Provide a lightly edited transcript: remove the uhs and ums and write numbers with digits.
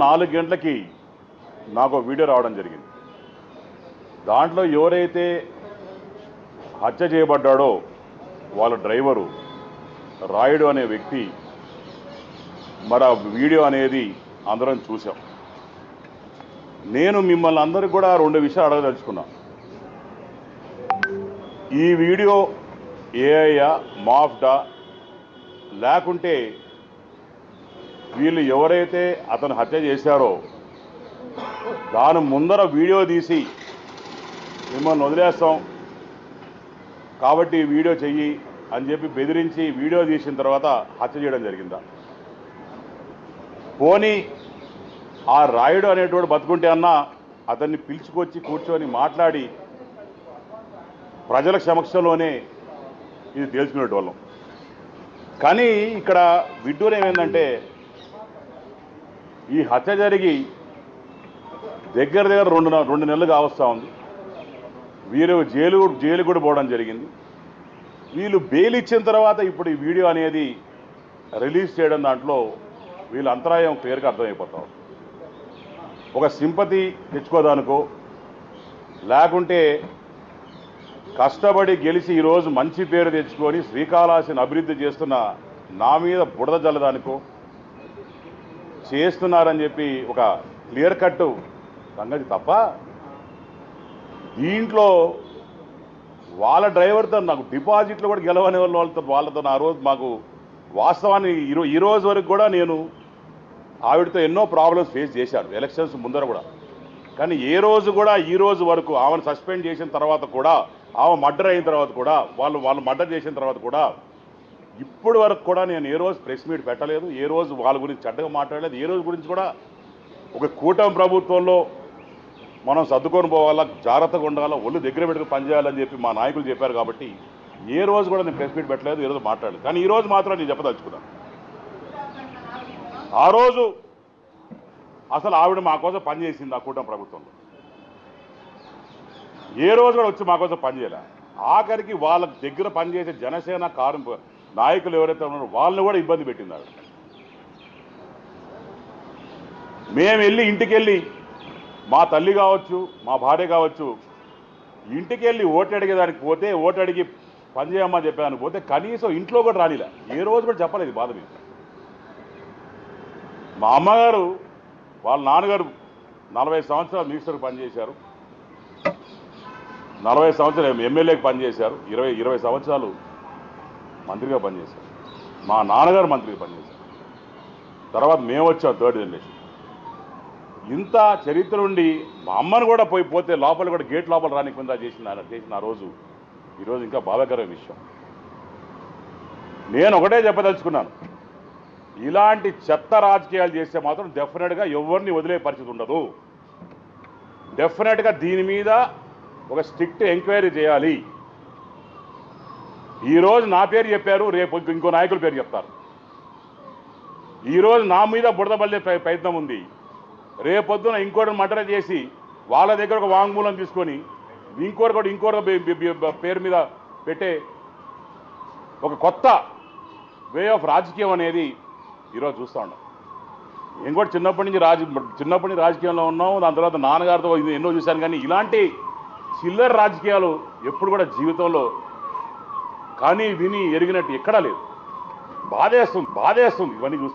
4 గంటలకి నాకు వీడియో రావడం జరిగింది. దాంట్లో ఎవరైతే హత్య చేయబడ్డాడో వాళ్ళ డ్రైవరు రాయుడు అనే వ్యక్తి మరి ఆ వీడియో అనేది అందరం చూసాం. నేను మిమ్మల్ని అందరికీ కూడా 2 విషయాలు అడగదలుచుకున్నా. ఈ వీడియో ఏఐయా మాఫ్డా లేకుంటే వీళ్ళు ఎవరైతే అతను హత్య చేశారో దాని ముందర వీడియో తీసి మిమ్మల్ని వదిలేస్తాం కాబట్టి ఈ వీడియో చెయ్యి అని చెప్పి బెదిరించి వీడియో తీసిన తర్వాత హత్య చేయడం జరిగిందా? పోనీ ఆ రాయుడు అనేటువంటి బతుకుంటే అన్నా అతన్ని పిలుచుకొచ్చి కూర్చొని మాట్లాడి ప్రజల సమక్షంలోనే ఇది తేల్చుకునేటోళ్ళం. కానీ ఇక్కడ విడ్డూరం ఏమైందంటే ఈ హత్య జరిగి దగ్గర 2 నెలలు కావస్తూ ఉంది. వీరు జైలు కూడా పోవడం జరిగింది. వీళ్ళు బెయిల్ ఇచ్చిన తర్వాత ఇప్పుడు ఈ వీడియో అనేది రిలీజ్ చేయడం దాంట్లో వీళ్ళ అంతరాయం క్లియర్గా అర్థమైపోతాం. ఒక సింపతి తెచ్చుకోదానికో లేకుంటే కష్టపడి గెలిచి ఈరోజు మంచి పేరు తెచ్చుకొని శ్రీకాళహస్తిని అభివృద్ధి చేస్తున్న నా మీద బురద జల్లదానికో చేస్తున్నారని చెప్పి ఒక క్లియర్ కట్ సంగతి తప్ప దీంట్లో వాళ్ళ డ్రైవర్తో నాకు డిపాజిట్లు కూడా గెలవని వాళ్ళతో ఆ రోజు మాకు వాస్తవాన్ని ఈ రోజు వరకు కూడా నేను ఆవిడతో ఎన్నో ప్రాబ్లమ్స్ ఫేస్ చేశాను ఎలక్షన్స్ ముందర కూడా. కానీ ఏ రోజు కూడా ఈ రోజు వరకు ఆమెను సస్పెండ్ చేసిన తర్వాత కూడా ఆమె మర్డర్ అయిన తర్వాత కూడా వాళ్ళు మర్డర్ చేసిన తర్వాత కూడా ఇప్పటి వరకు కూడా నేను ఏ రోజు ప్రెస్ మీట్ పెట్టలేదు, ఏ రోజు వాళ్ళ గురించి చెడ్డగా మాట్లాడలేదు, ఏ రోజు గురించి కూడా ఒక కూటమి ప్రభుత్వంలో మనం సర్దుకొని పోవాలా, జాగ్రత్తగా ఉండాలా, ఒళ్ళు దగ్గర పెట్టుకుని పనిచేయాలని చెప్పి మా నాయకులు చెప్పారు. కాబట్టి ఏ రోజు కూడా నేను ప్రెస్ మీట్ పెట్టలేదు, ఏ రోజు మాట్లాడలేదు. కానీ ఈ రోజు మాత్రం నేను చెప్పదలుచుకున్నాను. ఆ రోజు అసలు ఆవిడ మా కోసం పనిచేసింది ఆ కూటమి ప్రభుత్వంలో. ఏ రోజు కూడా వచ్చి మా కోసం పనిచేయలే. ఆఖరికి వాళ్ళ దగ్గర పనిచేసే జనసేన నాయకులు ఎవరైతే ఉన్నారో వాళ్ళని కూడా ఇబ్బంది పెట్టింది ఆవిడ. మేము వెళ్ళి ఇంటికెళ్ళి మా తల్లి కావచ్చు, మా భార్య కావచ్చు, ఇంటికెళ్ళి ఓటు అడిగేదానికి పోతే ఓటు అడిగి పనిచేయమని చెప్పాను పోతే కనీసం ఇంట్లో కూడా రానిలే. ఏ రోజు కూడా చెప్పలేదు బాధ మీద. మా అమ్మగారు వాళ్ళ నాన్నగారు 40 సంవత్సరాలు మినిస్టర్కి పనిచేశారు, 40 సంవత్సరాలు ఎమ్మెల్యేకి పనిచేశారు, 20 సంవత్సరాలు మంత్రిగా పనిచేశారు. మా నాన్నగారు మంత్రిగా పనిచేశారు. తర్వాత మేము వచ్చాం 3rd జనరేషన్. ఇంత చరిత్ర ఉండి మా అమ్మను కూడా పోతే లోపల కూడా గేట్ లోపల రానికుండా చేసిన ఆ రోజు ఈరోజు ఇంకా బాధాకరమైన విషయం. నేను ఒకటే చెప్పదలుచుకున్నాను, ఇలాంటి చెత్త రాజకీయాలు చేస్తే మాత్రం డెఫినెట్గా ఎవరిని వదిలే పరిస్థితి ఉండదు. డెఫినెట్గా దీని మీద ఒక స్ట్రిక్ట్ ఎంక్వైరీ చేయాలి. ఈరోజు నా పేరు చెప్పారు, రేపు ఇంకో నాయకుల పేరు చెప్తారు. ఈరోజు నా మీద బురదబల్లే ప్రయత్నం ఉంది, రేపొద్దున ఇంకోటి మర్డర్ చేసి వాళ్ళ దగ్గర ఒక వాంగ్మూలం తీసుకొని ఇంకోటి పేరు మీద పెట్టే ఒక కొత్త వే ఆఫ్ రాజకీయం అనేది ఈరోజు చూస్తూ ఉన్నాం. నేను కూడా చిన్నప్పటి నుంచి రాజకీయంలో ఉన్నాం. దాని తర్వాత నాన్నగారితో ఎన్నో చూశాను. కానీ ఇలాంటి చిల్లర రాజకీయాలు ఎప్పుడు కూడా జీవితంలో కానీ విని ఎరిగినట్టు ఎక్కడా లేదు. బాధేస్తుంది ఇవన్నీ చూస్తుంటే.